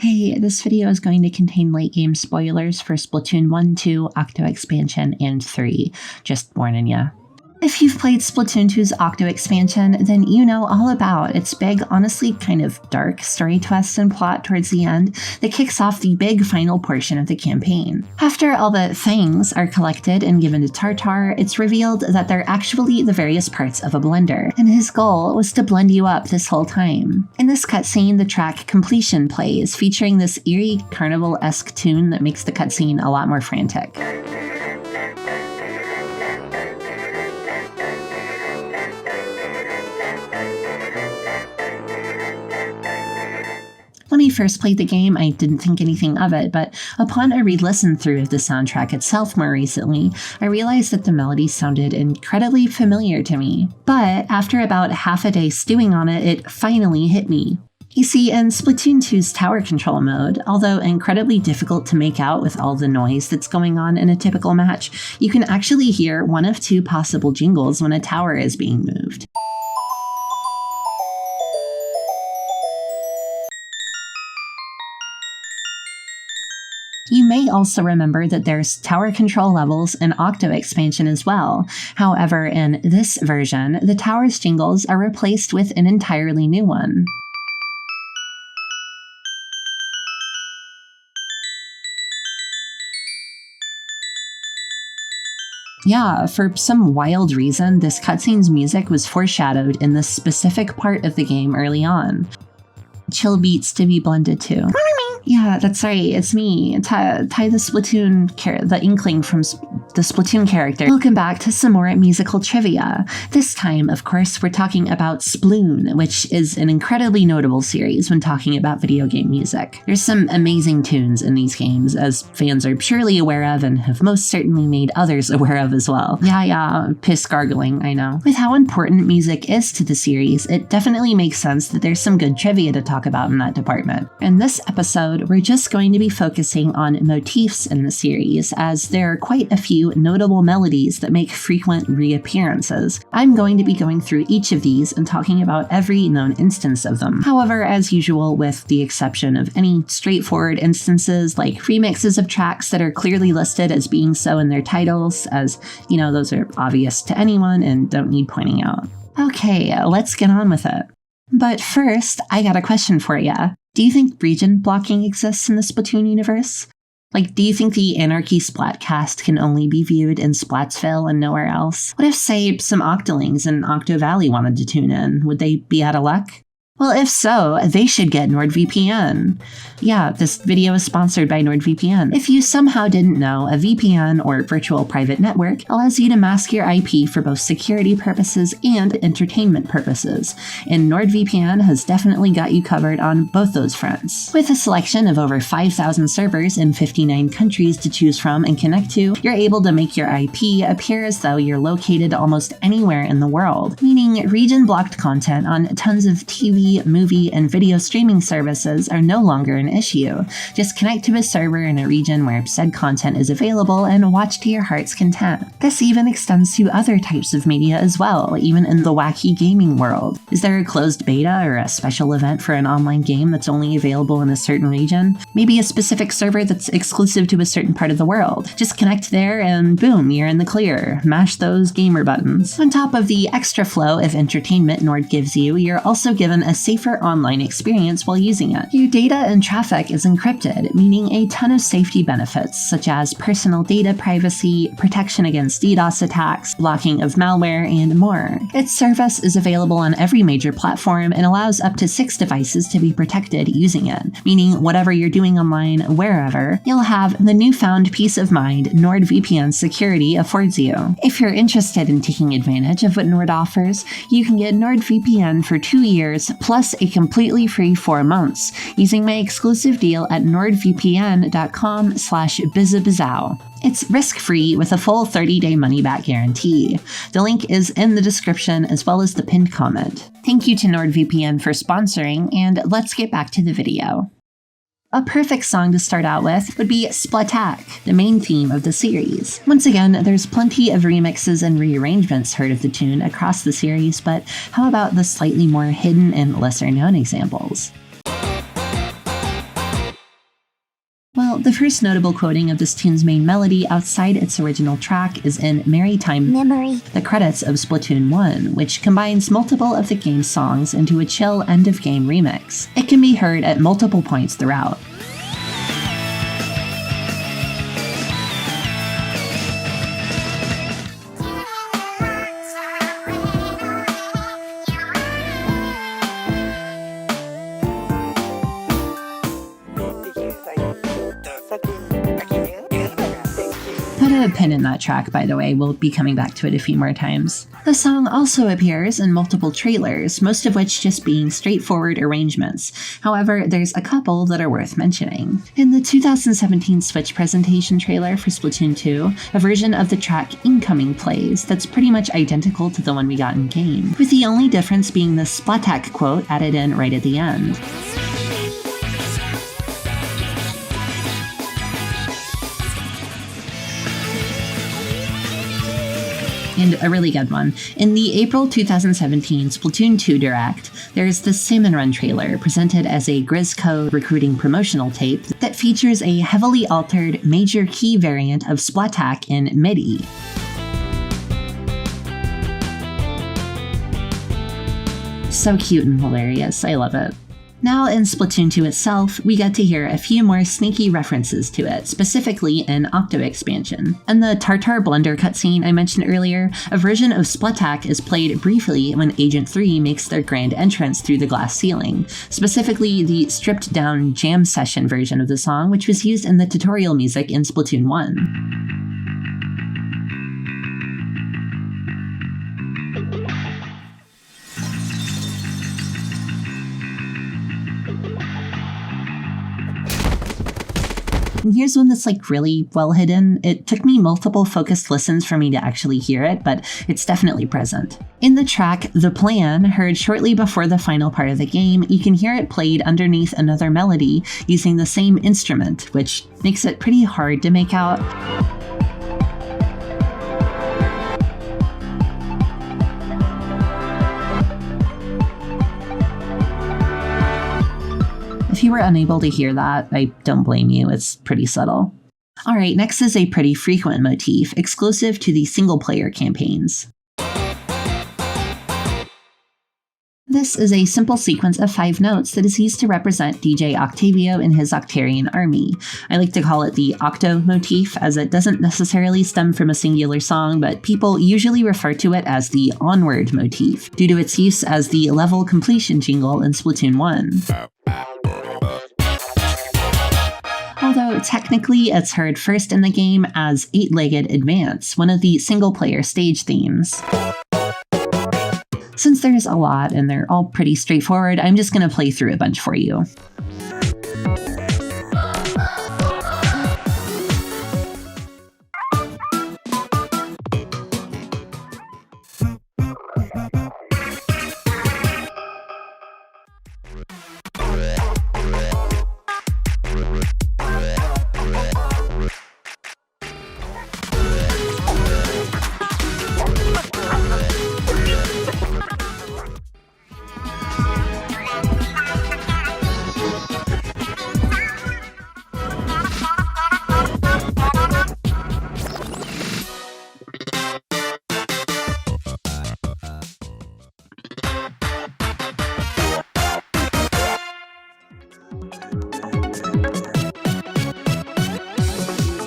Hey, this video is going to contain late game spoilers for Splatoon 1, 2, Octo expansion, and 3. Just warning ya. If you've played Splatoon 2's Octo expansion, then you know all about its big, honestly kind of dark story twist and plot towards the end that kicks off the big final portion of the campaign. After all the things are collected and given to Tartar, it's revealed that they're actually the various parts of a blender, and his goal was to blend you up this whole time. In this cutscene, the track Completion plays, featuring this eerie carnival-esque tune that makes the cutscene a lot more frantic. When I first played the game, I didn't think anything of it, but upon a re-listen through of the soundtrack itself more recently, I realized that the melody sounded incredibly familiar to me. But after about half a day stewing on it, it finally hit me. You see, in Splatoon 2's tower control mode, although incredibly difficult to make out with all the noise that's going on in a typical match, you can actually hear one of two possible jingles when a tower is being moved. You may also remember that there's tower control levels in Octo expansion as well. However, in this version, the tower's jingles are replaced with an entirely new one. Yeah, for some wild reason, this cutscene's music was foreshadowed in this specific part of the game early on. Chill beats to be blended to. Yeah, that's right, it's me, Ty the Splatoon, the Inkling from the Splatoon character. Welcome back to some more musical trivia. This time, of course, we're talking about Sploon, which is an incredibly notable series when talking about video game music. There's some amazing tunes in these games, as fans are surely aware of and have most certainly made others aware of as well. Yeah, piss gargling, I know. With how important music is to the series, it definitely makes sense that there's some good trivia to talk about in that department. In this episode, we're just going to be focusing on motifs in the series, as there are quite a few notable melodies that make frequent reappearances. I'm going to be going through each of these and talking about every known instance of them. However, as usual, with the exception of any straightforward instances like remixes of tracks that are clearly listed as being so in their titles, as, you know, those are obvious to anyone and don't need pointing out. Okay, let's get on with it. But first, I got a question for ya. Do you think region blocking exists in the Splatoon universe? Like, do you think the Anarchy Splatcast can only be viewed in Splatsville and nowhere else? What if, say, some Octolings in Octo Valley wanted to tune in? Would they be out of luck? Well, if so, they should get NordVPN. Yeah, this video is sponsored by NordVPN. If you somehow didn't know, a VPN, or virtual private network, allows you to mask your IP for both security purposes and entertainment purposes, and NordVPN has definitely got you covered on both those fronts. With a selection of over 5,000 servers in 59 countries to choose from and connect to, you're able to make your IP appear as though you're located almost anywhere in the world, meaning region-blocked content on tons of TV, movie, and video streaming services are no longer an issue. Just connect to a server in a region where said content is available and watch to your heart's content. This even extends to other types of media as well, even in the wacky gaming world. Is there a closed beta or a special event for an online game that's only available in a certain region? Maybe a specific server that's exclusive to a certain part of the world. Just connect there and boom, you're in the clear. Mash those gamer buttons. On top of the extra flow of entertainment Nord gives you, you're also given a safer online experience while using it. Your data and traffic is encrypted, meaning a ton of safety benefits, such as personal data privacy, protection against DDoS attacks, blocking of malware, and more. Its service is available on every major platform and allows up to 6 devices to be protected using it, meaning whatever you're doing online, wherever, you'll have the newfound peace of mind NordVPN security affords you. If you're interested in taking advantage of what Nord offers, you can get NordVPN for 2 years plus a completely free 4 months using my exclusive deal at nordvpn.com/bizabizow. It's risk-free with a full 30-day money-back guarantee. The link is in the description as well as the pinned comment. Thank you to NordVPN for sponsoring, and let's get back to the video. A perfect song to start out with would be Splattack, the main theme of the series. Once again, there's plenty of remixes and rearrangements heard of the tune across the series, but how about the slightly more hidden and lesser-known examples? Well, the first notable quoting of this tune's main melody outside its original track is in Maritime Memory, the credits of Splatoon 1, which combines multiple of the game's songs into a chill end-of-game remix. It can be heard at multiple points throughout. Put a pin in that track, by the way, we'll be coming back to it a few more times. The song also appears in multiple trailers, most of which just being straightforward arrangements. However, there's a couple that are worth mentioning. In the 2017 Switch presentation trailer for Splatoon 2, a version of the track Incoming plays that's pretty much identical to the one we got in-game, with the only difference being the Splattack quote added in right at the end. And a really good one. In the April 2017 Splatoon 2 Direct, there's the Salmon Run trailer presented as a Grizzco recruiting promotional tape that features a heavily altered major key variant of Splattack in MIDI. So cute and hilarious, I love it. Now in Splatoon 2 itself, we get to hear a few more sneaky references to it, specifically in Octo expansion. In the Tartar Blunder cutscene I mentioned earlier, a version of Splattack is played briefly when Agent 3 makes their grand entrance through the glass ceiling, specifically the stripped-down jam session version of the song, which was used in the tutorial music in Splatoon 1. And here's one that's like really well hidden. It took me multiple focused listens for me to actually hear it, but it's definitely present. In the track The Plan, heard shortly before the final part of the game, you can hear it played underneath another melody using the same instrument, which makes it pretty hard to make out. If you were unable to hear that, I don't blame you, it's pretty subtle. Alright, next is a pretty frequent motif, exclusive to the single-player campaigns. This is a simple sequence of 5 notes that is used to represent DJ Octavio and his Octarian army. I like to call it the Octo motif, as it doesn't necessarily stem from a singular song, but people usually refer to it as the Onward motif, due to its use as the level completion jingle in Splatoon 1. Although technically it's heard first in the game as Eight-Legged Advance, one of the single-player stage themes. Since there's a lot and they're all pretty straightforward, I'm just going to play through a bunch for you.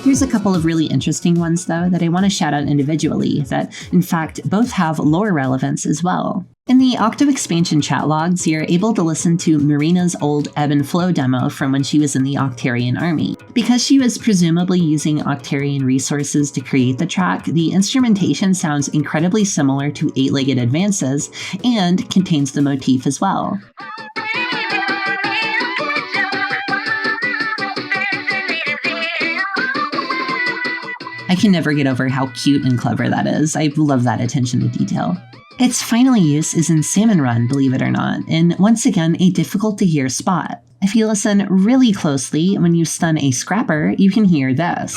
Here's a couple of really interesting ones, though, that I want to shout out individually that, in fact, both have lore relevance as well. In the Octo expansion chat logs, you're able to listen to Marina's old Ebb and Flow demo from when she was in the Octarian army. Because she was presumably using Octarian resources to create the track, the instrumentation sounds incredibly similar to Eight-Legged Advances and contains the motif as well. I can never get over how cute and clever that is. I love that attention to detail. Its final use is in Salmon Run, believe it or not, in once again a difficult to hear spot. If you listen really closely, when you stun a scrapper, you can hear this.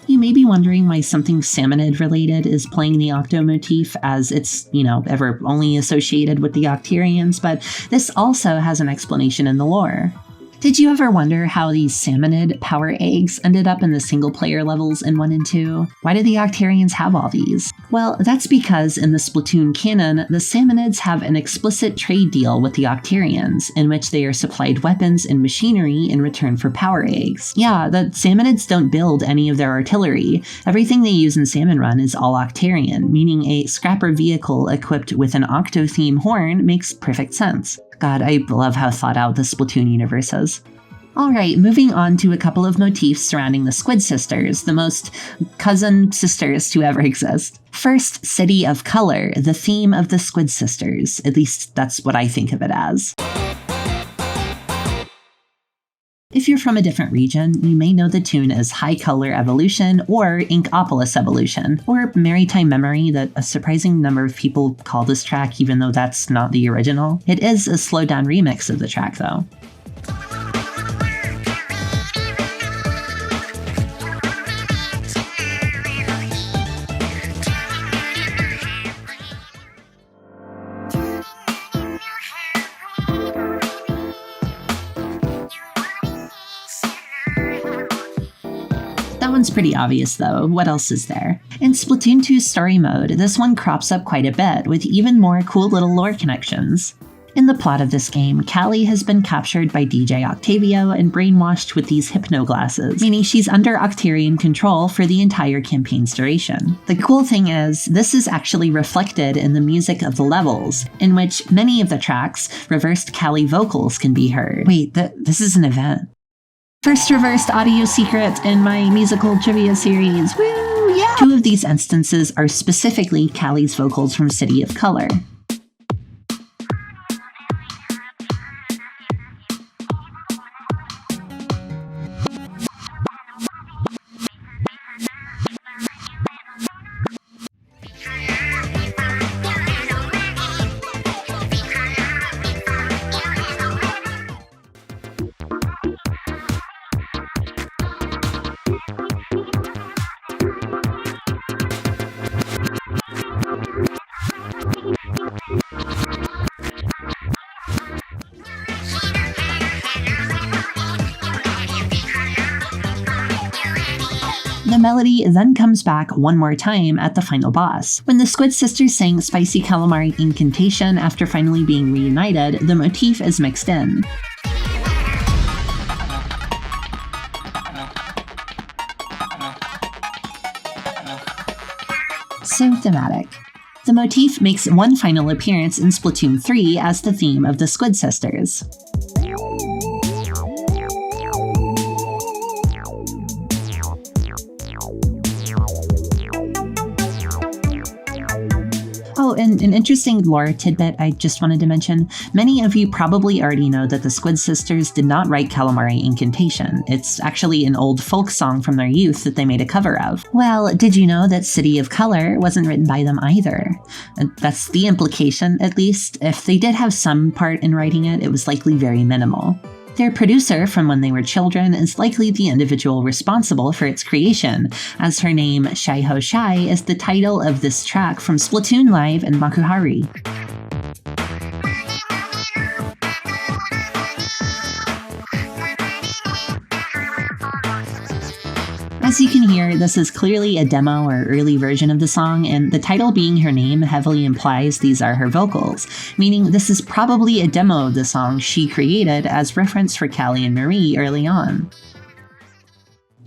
You may be wondering why something Salmonid related is playing the Octo motif, as it's, ever only associated with the Octarians, but this also has an explanation in the lore. Did you ever wonder how these salmonid power eggs ended up in the single-player levels in 1 and 2? Why do the Octarians have all these? Well, that's because in the Splatoon canon, the salmonids have an explicit trade deal with the Octarians, in which they are supplied weapons and machinery in return for power eggs. Yeah, the salmonids don't build any of their artillery. Everything they use in Salmon Run is all Octarian, meaning a scrapper vehicle equipped with an Octo theme horn makes perfect sense. God, I love how thought out the Splatoon universe is. Alright, moving on to a couple of motifs surrounding the Squid Sisters, the most cousin sisters to ever exist. First, City of Color, the theme of the Squid Sisters. At least that's what I think of it as. If you're from a different region, you may know the tune as High Color Evolution or Inkopolis Evolution, or Maritime Memory that a surprising number of people call this track even though that's not the original. It is a slowed down remix of the track though. That one's pretty obvious though, what else is there? In Splatoon 2's story mode, this one crops up quite a bit, with even more cool little lore connections. In the plot of this game, Callie has been captured by DJ Octavio and brainwashed with these hypno glasses, meaning she's under Octarian control for the entire campaign's duration. The cool thing is, this is actually reflected in the music of the levels, in which many of the tracks, reversed Callie vocals can be heard. Wait, this is an event. First reversed audio secret in my musical trivia series, woo, yeah! 2 of these instances are specifically Callie's vocals from City of Color. The melody then comes back one more time at the final boss. When the Squid Sisters sang Spicy Calamari Inkantation after finally being reunited, the motif is mixed in. So thematic. The motif makes one final appearance in Splatoon 3 as the theme of the Squid Sisters. Oh, and an interesting lore tidbit I just wanted to mention. Many of you probably already know that the Squid Sisters did not write Calamari Inkantation. It's actually an old folk song from their youth that they made a cover of. Well, did you know that City of Color wasn't written by them either? That's the implication, at least. If they did have some part in writing it, it was likely very minimal. Their producer from when they were children is likely the individual responsible for its creation, as her name, HoHoToa, is the title of this track from Splatoon Live and Makuhari. As you can hear, this is clearly a demo or early version of the song, and the title being her name heavily implies these are her vocals, meaning this is probably a demo of the song she created as reference for Callie and Marie early on.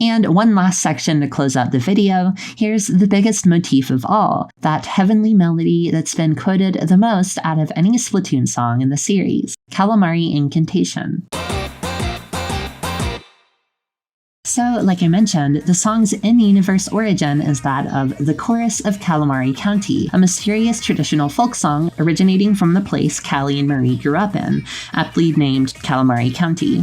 And one last section to close out the video, here's the biggest motif of all, that heavenly melody that's been quoted the most out of any Splatoon song in the series, Calamari Inkantation. So, like I mentioned, the song's in-universe origin is that of the Chorus of Calamari County, a mysterious traditional folk song originating from the place Callie and Marie grew up in, aptly named Calamari County.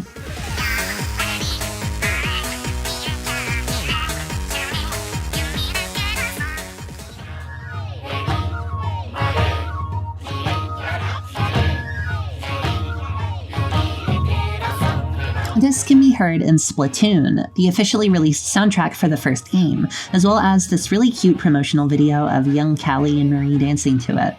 This can be heard in Splatoon, the officially released soundtrack for the first game, as well as this really cute promotional video of young Callie and Marie dancing to it.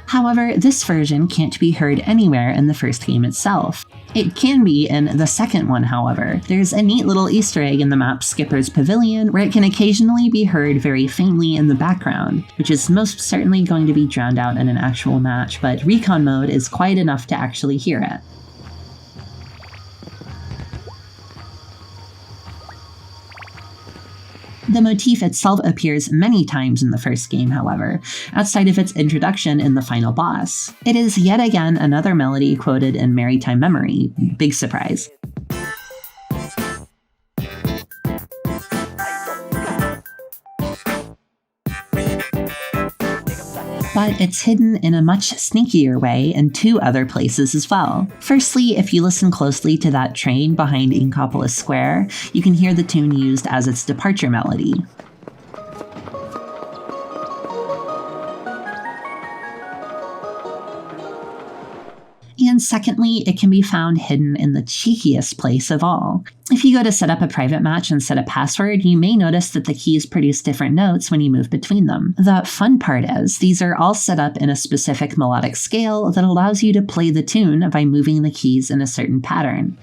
However, this version can't be heard anywhere in the first game itself. It can be in the second one, however. There's a neat little Easter egg in the map Skipper's Pavilion where it can occasionally be heard very faintly in the background, which is most certainly going to be drowned out in an actual match, but recon mode is quiet enough to actually hear it. The motif itself appears many times in the first game, however, outside of its introduction in the final boss. It is yet again another melody quoted in Maritime Memory. Big surprise. But it's hidden in a much sneakier way in two other places as well. Firstly, if you listen closely to that train behind Inkopolis Square, you can hear the tune used as its departure melody. And secondly, it can be found hidden in the cheekiest place of all. If you go to set up a private match and set a password, you may notice that the keys produce different notes when you move between them. The fun part is, these are all set up in a specific melodic scale that allows you to play the tune by moving the keys in a certain pattern.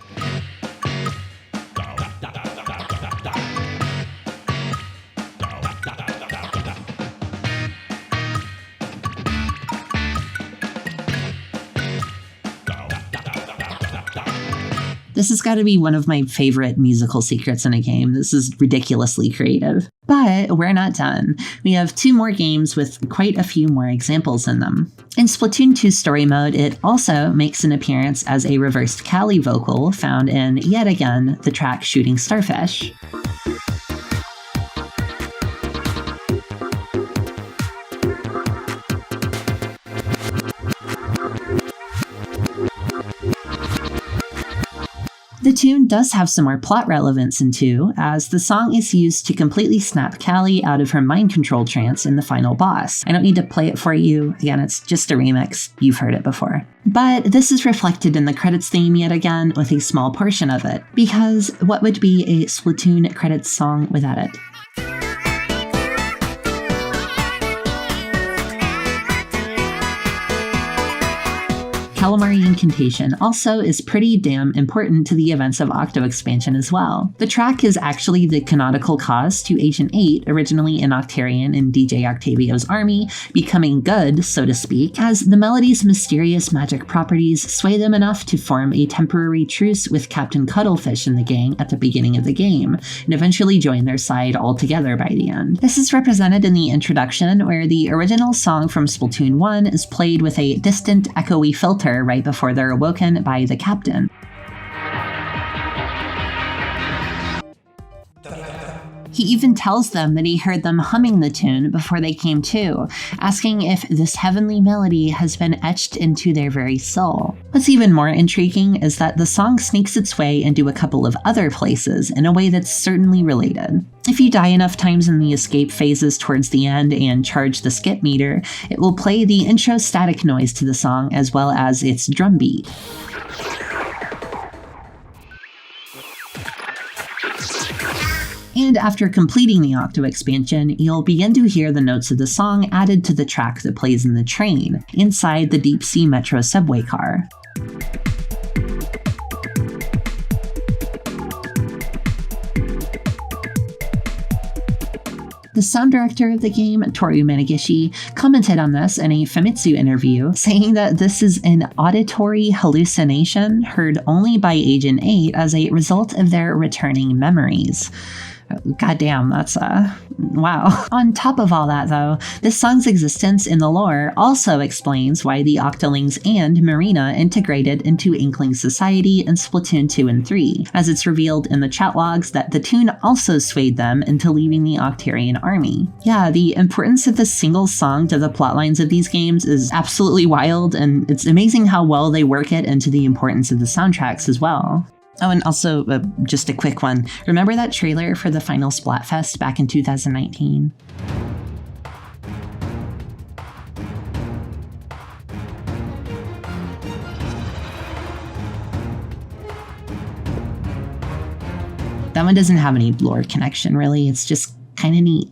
This has got to be one of my favorite musical secrets in a game. This is ridiculously creative. But we're not done. We have 2 more games with quite a few more examples in them. In Splatoon 2 Story Mode, it also makes an appearance as a reversed Callie vocal found in, yet again, the track Shooting Starfish. The tune does have some more plot relevance in 2, as the song is used to completely snap Callie out of her mind control trance in the final boss. I don't need to play it for you, again, it's just a remix, you've heard it before. But this is reflected in the credits theme yet again with a small portion of it, because what would be a Splatoon credits song without it? Calamari Inkantation also is pretty damn important to the events of Octo expansion as well. The track is actually the canonical cause to Agent 8, originally an Octarian in DJ Octavio's army, becoming good, so to speak, as the melody's mysterious magic properties sway them enough to form a temporary truce with Captain Cuttlefish and the gang at the beginning of the game, and eventually join their side altogether by the end. This is represented in the introduction, where the original song from Splatoon 1 is played with a distant, echoey filter right before they're awoken by the captain. He even tells them that he heard them humming the tune before they came to, asking if this heavenly melody has been etched into their very soul. What's even more intriguing is that the song sneaks its way into a couple of other places in a way that's certainly related. If you die enough times in the escape phases towards the end and charge the skip meter, it will play the intro static noise to the song as well as its drum beat. And after completing the Octo expansion, you'll begin to hear the notes of the song added to the track that plays in the train, inside the Deep Sea Metro subway car. The sound director of the game, Toru Minagishi, commented on this in a Famitsu interview, saying that this is an auditory hallucination heard only by Agent 8 as a result of their returning memories. Goddamn, that's wow. On top of all that, though, this song's existence in the lore also explains why the Octolings and Marina integrated into Inkling society in Splatoon 2 and 3, as it's revealed in the chat logs that the tune also swayed them into leaving the Octarian army. Yeah, the importance of this single song to the plotlines of these games is absolutely wild, and it's amazing how well they work it into the importance of the soundtracks as well. Oh, and also, just a quick one. Remember that trailer for the final Splatfest back in 2019? That one doesn't have any lore connection, really. It's just kind of neat.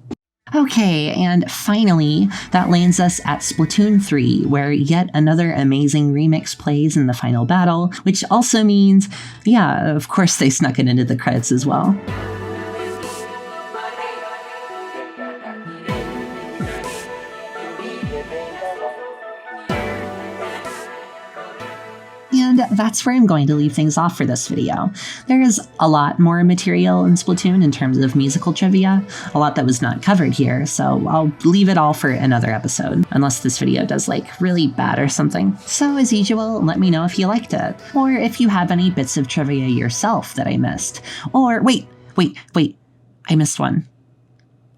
Okay, and finally, that lands us at Splatoon 3, where yet another amazing remix plays in the final battle, which also means, yeah, of course they snuck it into the credits as well. And that's where I'm going to leave things off for this video. There is a lot more material in Splatoon in terms of musical trivia, a lot that was not covered here, so I'll leave it all for another episode, unless this video does like really bad or something. So as usual, let me know if you liked it, or if you have any bits of trivia yourself that I missed. Or wait, I missed one.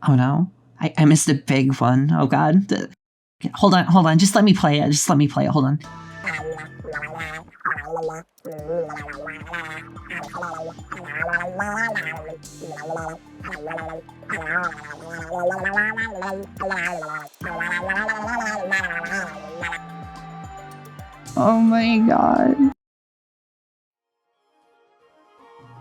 Oh no, I missed a big one. Oh god. Hold on, just let me play it, hold on. Oh my god.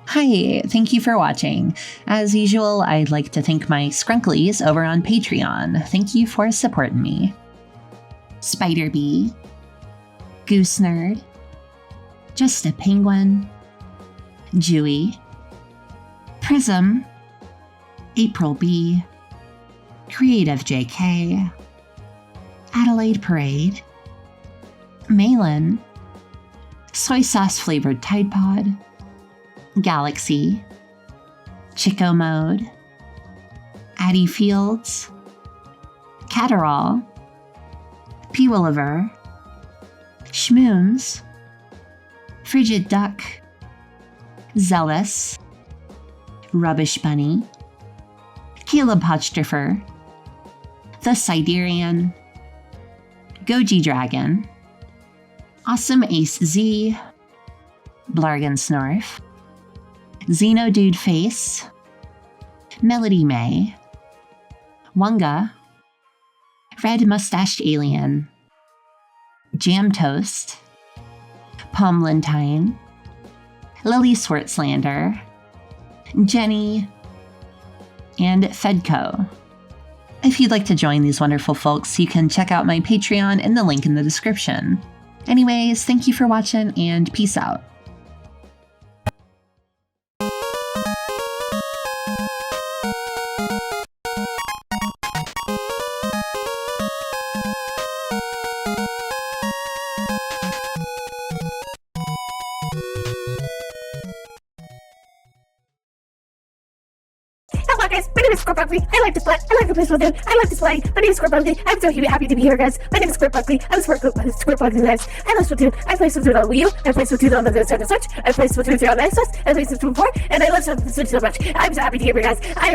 Hi, thank you for watching. As usual, I'd like to thank my scrunklies over on Patreon. Thank you for supporting me. Spider Bee, Goose Nerd, Just a Penguin, Jewy, Prism, April B, Creative JK, Adelaide Parade, Malin, Soy Sauce Flavored Tide Pod, Galaxy, Chico Mode, Addie Fields, Catterall, P. Williver, Schmoons, Frigid Duck, Zealous, Rubbish Bunny, Caleb Hotchtriffer, The Siderian, Goji Dragon, Awesome Ace Z, Blargan Snorf, Xeno Dude Face, Melody May, Wunga, Red Mustached Alien, Jam Toast, Pomlentine, Lily Swartzlander, Jenny, and Fedco. If you'd like to join these wonderful folks, you can check out my Patreon in the link in the description. Anyways, thank you for watching and peace out. Hello guys, my name is Squirt Buckley. I like to play Splatoon. I like to play. My name is Squirt Buckley. I'm so happy to be here, guys. My name is Squirt Buckley. I'm Squirt Buckley, guys. I love Splatoon. I play Splatoon on Wii U. I play Splatoon on the Nintendo Switch. I play Splatoon 3 on Xbox. I play Splatoon 4, and I love Splatoon so much. I'm so happy to be here, guys. I am